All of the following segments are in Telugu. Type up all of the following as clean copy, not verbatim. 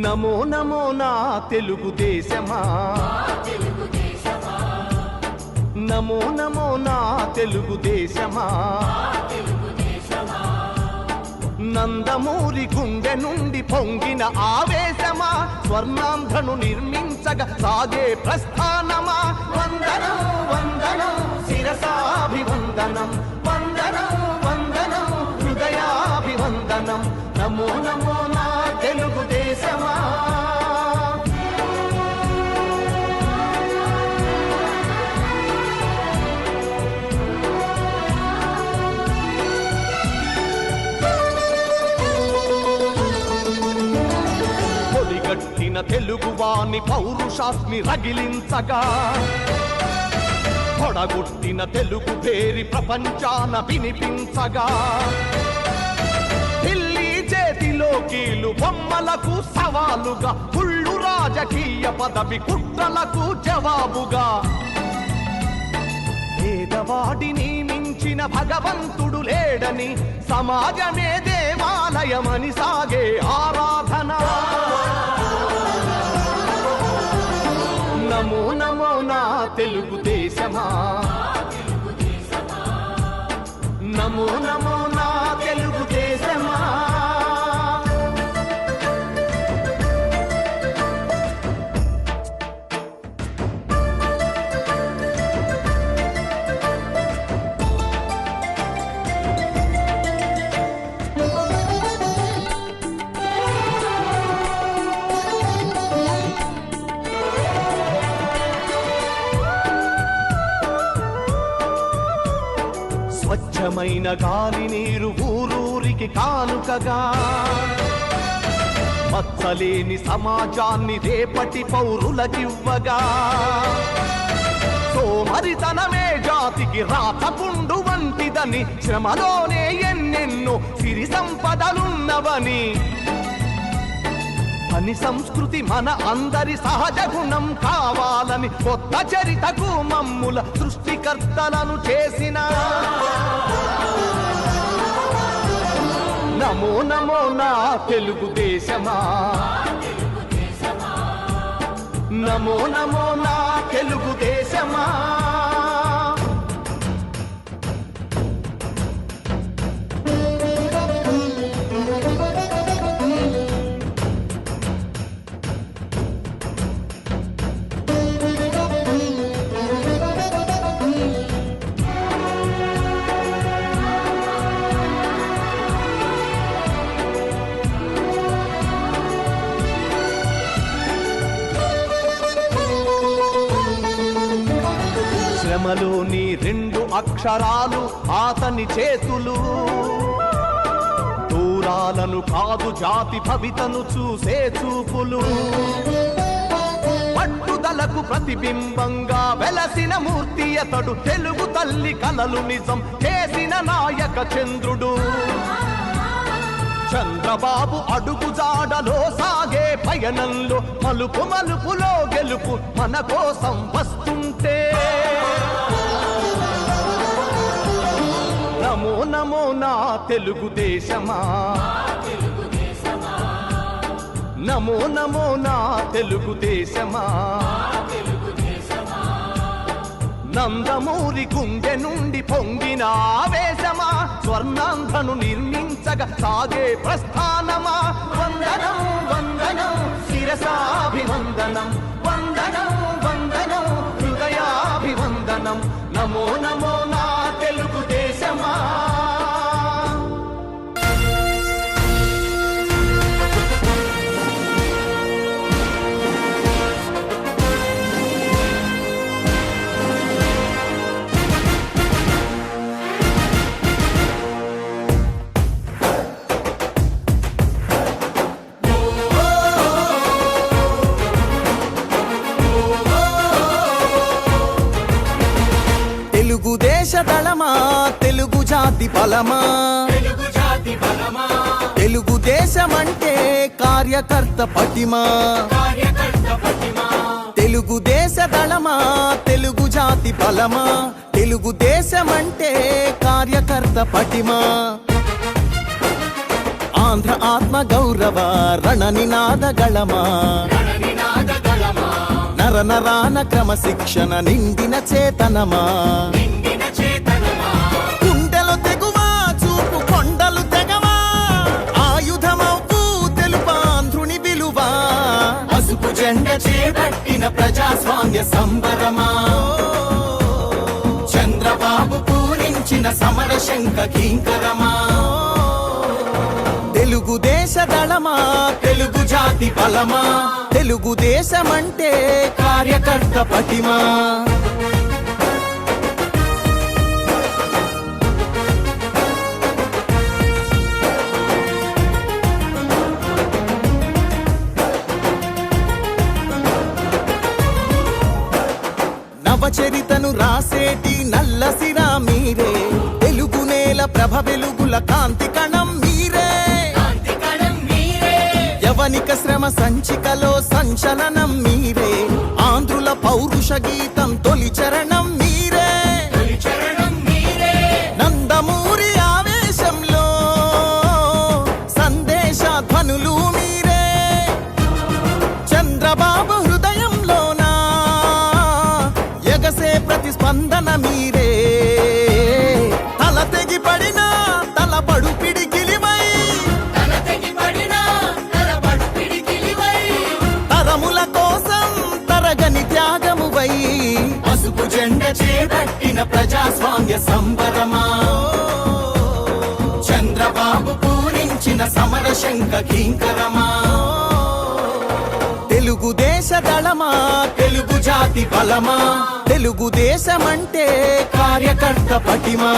నమో నమో నా తెలుగుదేశమా, నమో నమో నా తెలుగుదేశమా, నందమూరి గుండె నుండి పొంగిన ఆవేశమా, స్వర్ణాంధ్రను నిర్మించగా సాగే ప్రస్థానమా. వందనం వందనం శిరసాభివందనం, వందనం వందనం హృదయాభివందనం. నమో నమో నా తెలుగుదేశమా. పొడిగట్టిన తెలుగువాని పౌరుషాస్మి రగిలించగా, పొడగొట్టిన తెలుగు పేరి ప్రపంచాన వినిపించగా, ఢిల్లీ చేతిలో కీలు బొమ్మలకు సవాలుగా, కుళ్ళు రాజకీయ పదవి కుట్రలకు జవాబుగా, పేదవాడిని మించిన భగవంతుడు లేడని, సమాజమే దేవాలయమని సాగే ఆరాధన. నమో నమో నా తెలుగుదేశమా, నమో నమో నా తెలుగుదేశమా. స్వచ్ఛమైన గాలి నీరు ఊరూరికి కానుకగా, మచ్చలేని సమాజాన్ని రేపటి పౌరులకివ్వగా, సోమరితనమే జాతికి రాతపుండు వంటిదని, శ్రమలోనే ఎన్నెన్నో సిరి సంపదలున్నవని, పని సంస్కృతి మన అందరి సహజ గుణం కావాలని, కొత్త చరితకు మమ్ముల సృష్టికర్తలను చేసిన. నమో నమో నా తెలుగుదేశమా, నమో నమో నా తెలుగుదేశమా. శ్రమలోని రెండు అక్షరాలు అతని చేతులు, దూరాలను కాదు జాతి భవితను చూసే చూపులు, పట్టుదలకు ప్రతిబింబంగా వెలసిన మూర్తి అతడు, తెలుగు తల్లి కలలు నిజం చేసిన నాయక చంద్రుడు. చంద్రబాబు అడుగు జాడలో సాగే పయనంలో, మలుపు మలుపులో గెలుపు మన కోసం వస్తుంటే. నమో నమో నా తెలుగుదేశమా, నమో నమో నా తెలుగుదేశమా. నందమూరి గుండె నుండి పొంగిన ఆవేశమా, స్వర్ణాంధ్రను నిర్మించగా సాగే ప్రస్థానమా. వందనం వందనం శిరసాభివందనం, వందనం వందనం హృదయాభివందనం. నమో నమో నా తెలుగుదేశమా. తెలుగుదేశ దళమా, తెలుగు జాతి బలమా, తెలుగుదేశమంటే కార్యకర్త పటిమా. తెలుగుదేశ దళమా, తెలుగు జాతి బలమా, తెలుగుదేశమంటే కార్యకర్త పటిమా. ఆంధ్ర ఆత్మ గౌరవ రణనినాదగళమా నర నరాన క్రమశిక్షణ నిండిన చేతనమా గుండెలు తెగువా చూపు కొండలు తెగవా ఆయుధమవు తెలుపాంధ్రుని విలువా పసుపు జెండ చేపట్టిన ప్రజాస్వామ్య సంబరమా చంద్రబాబు పూరించిన సమర శంఖ కింకరమా తెలుగుదేశ దళమా తెలుగు జాతి బలమా తెలుగుదేశమంటే కార్యకర్త పటిమా నవచరితను రాసేటి నల్లసిరా మీరే తెలుగు నేల ప్రభ వెలుగుల కాంతి కణం మీరే యవనిక శ్రమ సంచికలో సంచలనం మీరే ఆంధ్రుల పౌరుష గీతం తొలి చరణం మీరే నందమూరి ఆవేశంలో సందేశ ధ్వనులు మీరే చంద్రబాబు హృదయంలోనా ఎగసే ప్రతిస్పందన మీరే తల తెగి పడిన తలపడు పిడికిలివై తరముల కోసం తరగని త్యాగమువై పసుపు జెండ చేపట్టిన ప్రజాస్వామ్య సంబరమా చంద్రబాబు పూరించిన సమర శంఖ కింకరమా తెలుగుదేశ దళమా తెలుగు జాతి బలమా తెలుగుదేశమంటే కార్యకర్త పటిమా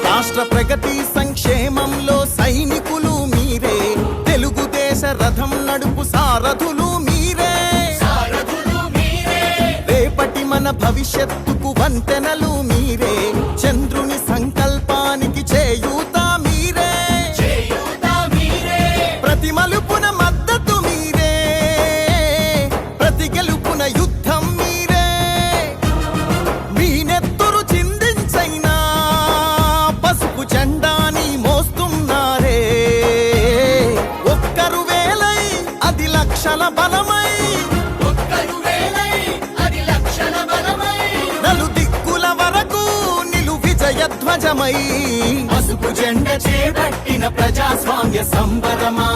రాష్ట్ర ప్రగతి సంక్షేమంలో సైనికులు మీరే తెలుగుదేశ రథం నడుపు సారథులు మీరే రేపటి మన భవిష్యత్తుకు వంతెనలు మీరే చంద్రుని సంకల్పానికి చేయూత మీరే ప్రతి మలుపున మద్దతు మీరే ప్రతి గెలుపున యుద్ధం మీరే మీ నెత్తురు చిందించైనా పసుపు జెండాని మోస్తున్నారే ఒక్కరు వేలై అది లక్షల బలమై నలు దిక్కుల వరకు నిలు విజయ ధ్వజమై పసుపు జెండ చేపట్టిన ప్రజాస్వామ్య సంబరమా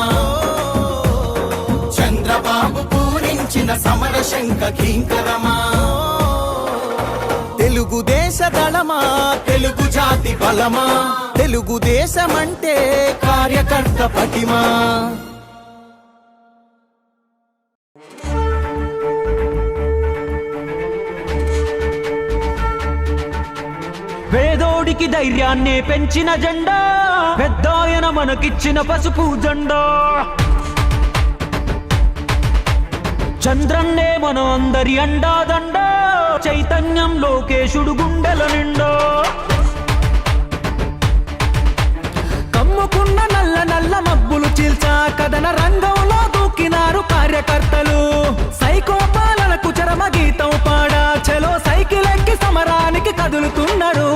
చంద్రబాబు పూరించిన సమర శంఖ కింకరమా తెలుగుదేశ దళమా తెలుగు జాతి బలమా తెలుగుదేశమంటే కార్యకర్త పటిమా పేదోడికి ధైర్యాన్నే పెంచిన జెండా పెద్దాయన మనకిచ్చిన పసుపు జెండా చంద్రన్నే మన అందరి అండాదండ చైతన్యం లోకేశుడు గుండెల నిండా కమ్ముకున్న నల్ల నల్ల మబ్బులు చీల్చా కథన రంగంలో దూకినారు కార్యకర్తలు సైకో పాలనకు చరమ గీతం పాడా చలో సైకిల్ ఎక్కి సమరానికి కదులుతున్నాడు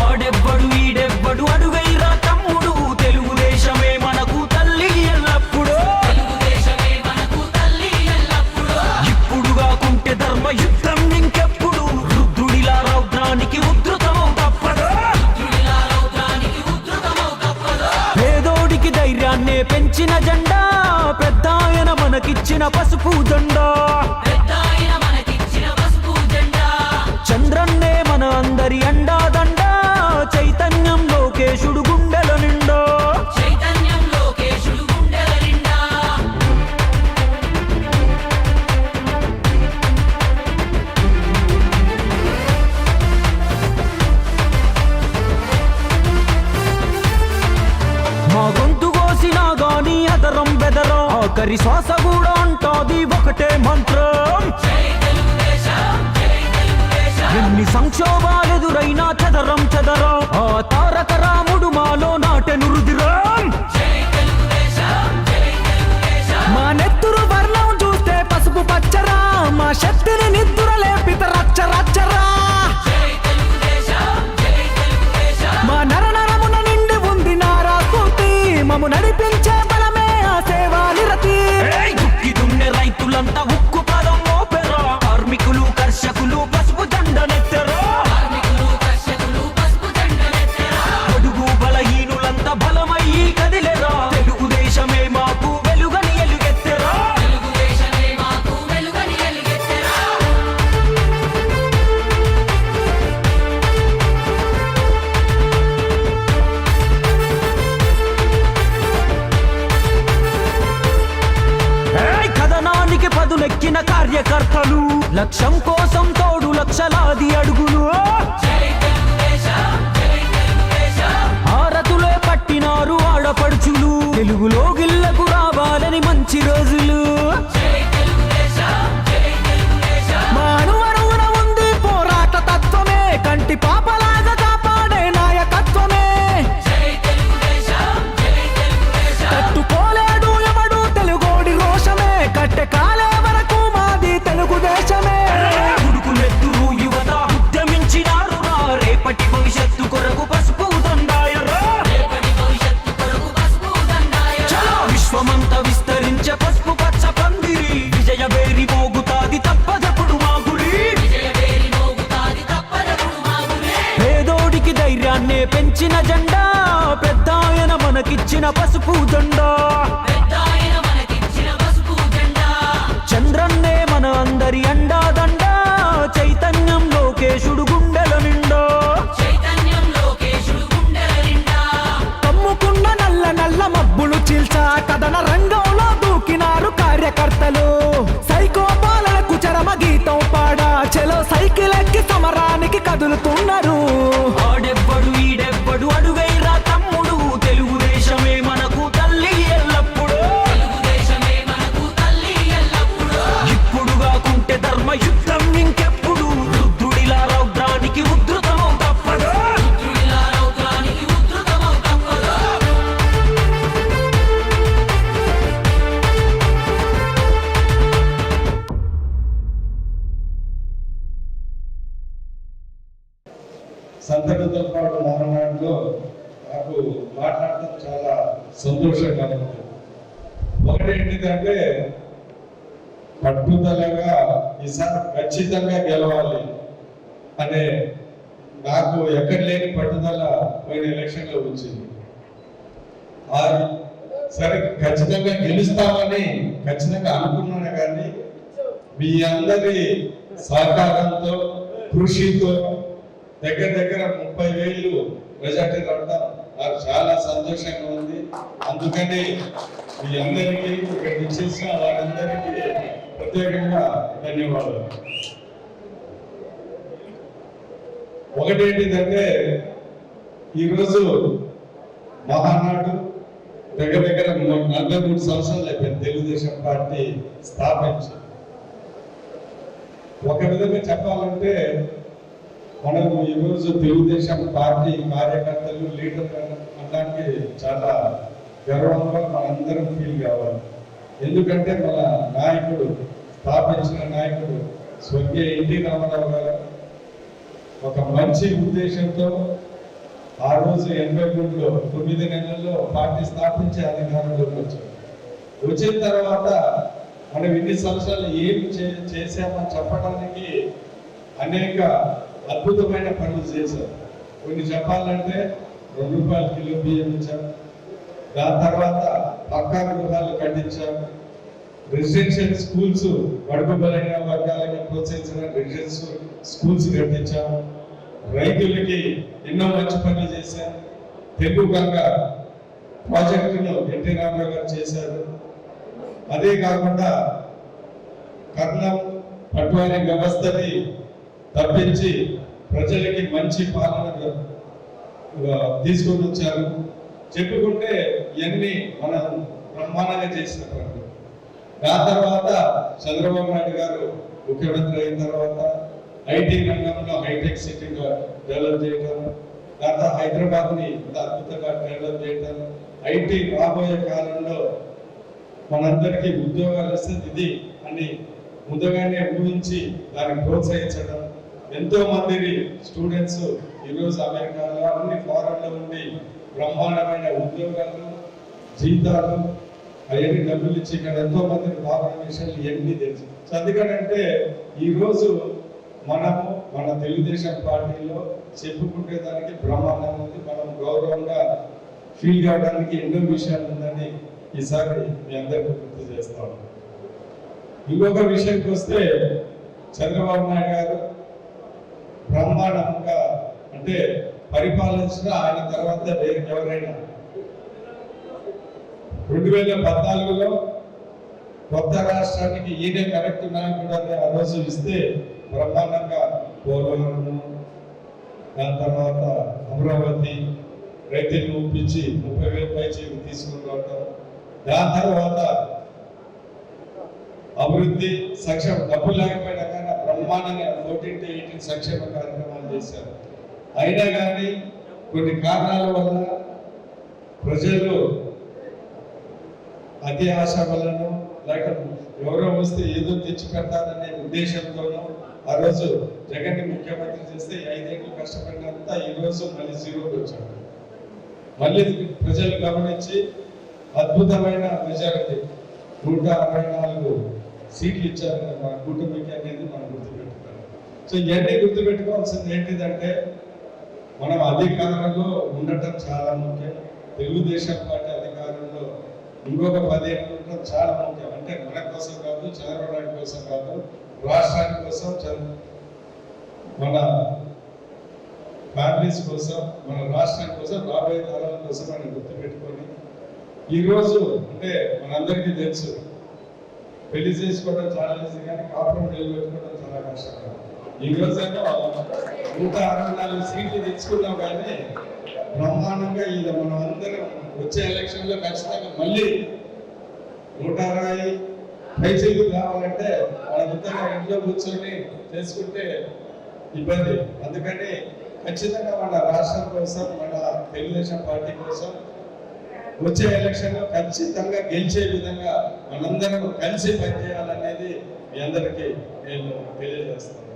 ఆడెవ్వడు ఈడెవ్వడు అడుగైరా తమ్ముడు తెలుగుదేశమే మనకు తల్లి ఎల్లప్పుడు ఇప్పుడు కాకుంటే ధర్మ యుద్ధం ఇంకెప్పుడు రుద్రుడిలా రౌద్రానికి ఉద్ధృతమవు తప్పదు పేదోడికి ధైర్యాన్నే పెంచిన జెండా పెద్దాయన మనకిచ్చిన పసుపు జెండా చంద్రన్నే మన అందరి అండాదండ చైతన్యం లోకేశుడు గుండెల నిండా మా గొంతు కోసినా గాని అదరం బెదరం ఆఖరి శ్వాస కూడా అంటాది ఒకటే మంత్రం ఎన్ని సంక్షోభాలెదురైనా చదరం చదరం ఆ తారక రాముడు మాలో నాటెను రుదిరం మా నెత్తురు వర్ణం చూస్తే పసుపు పచ్చరా మా శక్తిని నిద్దుర లేపిత రచ్చ రచ్చరా మా నరనరమున నిండి ఉంది నారా స్ఫూర్తి మము నడిపించే బలమే ఆ సేవా నిరతి దుక్కి దున్నే రైతులంతా ఉక్కు పదం మోపెరా కార్మికులు కర్షకులు పసుపు దండనెత్తరా అడుగు బలహీనులంతా బలమయ్యి కదిలేరా తెలుగుదేశమే మాకు వెలుగని ఎలుగెత్తరా కథనానికి పదునెక్కిన కార్యకర్తలు లక్ష్యం కోసం తోడు లక్షలాది అడుగులు ఆరతులే పట్టినారు ఆడపడుచులు తెలుగులో గిల్లకు రావాలని మంచి రోజులు మా అణువణువున ఉంది పోరాట తత్వమే కంటి పాపలాగా కాపాడే నాయకత్వమే తట్టుకోలేడు ఎవడు తెలుగోడి రోషమే కట్టె కాలే వరకు మాది తెలుగుదేశమే ఉడుకులెత్తురు యువత ఉద్యమించినారు రా రేపటి భవిష్యత్తు కొరకు పసుపు దండాయరా చలో విశ్వమంతా విస్తరించే పసుపు పచ్చ పందిరి విజయ బేరి మోగుతాది తప్పదప్పుడు మా గురి పేదోడికి ధైర్యాన్నే పెంచిన జెండా పెద్దాయన మనకిచ్చిన పసుపు జెండా చంద్రన్నే మన అందరి అండా దండా చైతన్యం లోకేశుడు గుండెల నిండా కమ్ముకున్న నల్ల నల్ల మబ్బులు చీల్చా కథన రంగంలో దూకినారు కార్యకర్తలు సైకో పాలనకు చరమ గీతం పాడా చెలో సైకిల్ ఎక్కి సమరానికి కదులుతున్నారు ఆడెవ్వడు ఈడెవ్వడు అడుగైరా తమ్ముడు తెలుగుదేశమే మనకు తల్లి ఎల్లప్పుడు ఇప్పుడు కాకుంటే ధర్మ యుద్ధం ఇంకెప్పుడు రుద్రుడిలా రౌద్రానికి ఉద్ధృతమవు తప్పదు సంతకంతో పాటు మహానాడులో నాకు మాట్లాడటం చాలా సంతోషంగా ఉంది. ఒకటి ఏంటిదంటే పట్టుదలగా ఈసారి ఖచ్చితంగా గెలవాలి అనే నాకు ఎక్కడ లేని పట్టుదల పోయిన ఎలక్షన్లో వచ్చింది. సరే ఖచ్చితంగా గెలుస్తామని ఖచ్చితంగా అనుకున్నాను, కానీ మీ అందరి సహకారంతో కృషితో దగ్గర 30,000 మెజార్టీ రావడం నాకు చాలా సంతోషంగా ఉంది. అందుకని మీ అందరికీ ఇక్కడ ఇచ్చేసిన వారందరికీ ప్రత్యేకంగా ధన్యవాదాలు. ఒకటేంటిదంటే ఈరోజు మహానాడు దగ్గర 43 సంవత్సరాలు అయిపోయింది తెలుగుదేశం పార్టీ స్థాపించి. ఒక విధంగా చెప్పాలంటే మనము ఈరోజు తెలుగుదేశం పార్టీ కార్యకర్తలు లీడర్ అనడానికి చాలా గర్వంగా మనందరం ఫీల్ కావాలి. ఎందుకంటే మన నాయకుడు స్థాపించిన నాయకుడు స్వర్గీయ ఎన్టీ రామారావు గారు ఒక మంచి ఉద్దేశంతో ఆ రోజు 83లో 9 నెలల్లో పార్టీ స్థాపించి అధికారంలోకి వచ్చారు. వచ్చిన తర్వాత మనం ఇన్ని సంవత్సరాలు ఏం చేశామని చెప్పడానికి అనేక అద్భుతమైన పనులు చేశారు. కొన్ని చెప్పాలంటే 2 రూపాయల కిలో బియ్యం ఇచ్చారు. దాని తర్వాత పక్కా గృహాలు కట్టించారు. రెసిడెన్షియల్ స్కూల్స్ బడుగుబలైన వర్గాలకి ప్రోత్సహించిన రెసిడెన్షియల్ స్కూల్స్ కట్టించాము. రైతులకి ఎన్నో మంచి పనులు చేశారు. తెలుగు గంగ ప్రాజెక్టును ఎన్టీ రామారావు గారు చేశారు. అదే కాకుండా కర్ణం పట్వారీ వ్యవస్థని తప్పించి ప్రజలకి మంచి పాలన తీసుకొని వచ్చారు. చెప్పుకుంటే ఇవన్నీ మనం బ్రహ్మాండంగా చేసిన పనులు. దాని తర్వాత చంద్రబాబు నాయుడు గారు ముఖ్యమంత్రి అయిన తర్వాత ఐటీ రంగంలో హైటెక్ సిటీగా డెవలప్ చేయడం, తర్వాత హైదరాబాద్ని ఇంత అద్భుతంగా డెవలప్ చేయడం, ఐటీ రాబోయే కాలంలో మనందరికీ ఉద్యోగాలు ఇస్తుంది ఇది అని ముందుగానే ఊహించి దాన్ని ప్రోత్సహించడం, ఎంతో మంది స్టూడెంట్స్ ఈరోజు అమెరికాలో అన్ని ఫారెన్లో ఉండి బ్రహ్మాండమైన ఉద్యోగాలు, జీతాలు అవన్నీ డబ్బులు ఇచ్చి ఇక్కడ ఎంతో మంది బాగున్న విషయాలు ఇవన్నీ తెలుసు. సో అందుకనంటే ఈరోజు మనము మన తెలుగుదేశం పార్టీలో చెప్పుకుంటే దానికి బ్రహ్మాండంగా ఉంది, మనం గౌరవంగా ఫీల్ కావడానికి ఎన్నో విషయాలు ఉందని ఈసారి మీ అందరికీ గుర్తు చేస్తాం. ఇంకొక విషయానికి వస్తే చంద్రబాబు నాయుడు గారు బ్రహ్మాండంగా అంటే పరిపాలించిన ఆయన తర్వాత ఎవరైనా 2014లో కొత్త రాష్ట్రానికి ఈయనే కరెక్ట్ నాయకుడు అని ఆ రోజు ఇస్తే బ్రహ్మాండంగా పోలవరము, దాని తర్వాత అమరావతి రైతులను ఒప్పించి 30,000 పైచీలు తీసుకుని రావటం, దాని తర్వాత అభివృద్ధి సంక్షేమ డబ్బు లేకపోయినా కానీ బ్రహ్మాండంగా 14 to 18 సంక్షేమ కార్యక్రమాలు చేశారు. అయినా కానీ కొన్ని కారణాల వల్ల ప్రజలు అతి ఆశ వలన లేక ఎవరో వస్తే ఏదో తెచ్చి పెడతారనే ఉద్దేశంతోనూ ఆ రోజు జగన్ని ముఖ్యమంత్రి చేస్తే 5 ఏళ్ళు కష్టపడినంత ఈ రోజు మళ్ళీ జీరోకి వచ్చాడు. మళ్ళీ ప్రజలు గమనించి అద్భుతమైన మెజారిటీ 164 సీట్లు ఇచ్చారు మన కూటమికి అనేది మనం గుర్తుపెట్టుకోవాలి. సో ఇవన్నీ గుర్తుపెట్టుకోవాల్సింది ఏంటిదంటే మనం అధికారంలో ఉండటం చాలా ముఖ్యం. తెలుగుదేశం పార్టీ అధికారంలో ఇంకొక 10 ఏళ్ళు ఉండటం చాలా ముఖ్యం. అంటే మన కోసం కాదు, చంద్రబాబు నాయుడు కోసం కాదు, రాష్ట్రానికి కోసం, మన ఫ్యామిలీస్ కోసం, మన రాష్ట్రం కోసం, రాబోయే కాలం కోసం మనం గుర్తుపెట్టుకొని ఈరోజు అంటే మనందరికీ తెలుసు పెళ్లి చేసుకోవడం చాలా ఈజీ కానీ కాపురం నిలబెట్టుకోవడం చాలా కష్టం. ఈ రోజేమో 164 సీట్లు తెచ్చుకున్నాం కానీ బ్రహ్మాండంగా ఇది మనం అందరం వచ్చే ఎలక్షన్లో ఖచ్చితంగా మళ్ళీ 160 పైసలు కావాలంటే మన ఉత్తగా ఇంట్లో కూర్చొని చేసుకుంటే ఇబ్బంది. అందుకని ఖచ్చితంగా మన రాష్ట్రం కోసం, మన తెలుగుదేశం పార్టీ కోసం వచ్చే ఎలక్షన్లో ఖచ్చితంగా గెలిచే విధంగా మనందరం కలిసి పనిచేయాలనేది మీ అందరికీ నేను తెలియజేస్తాను.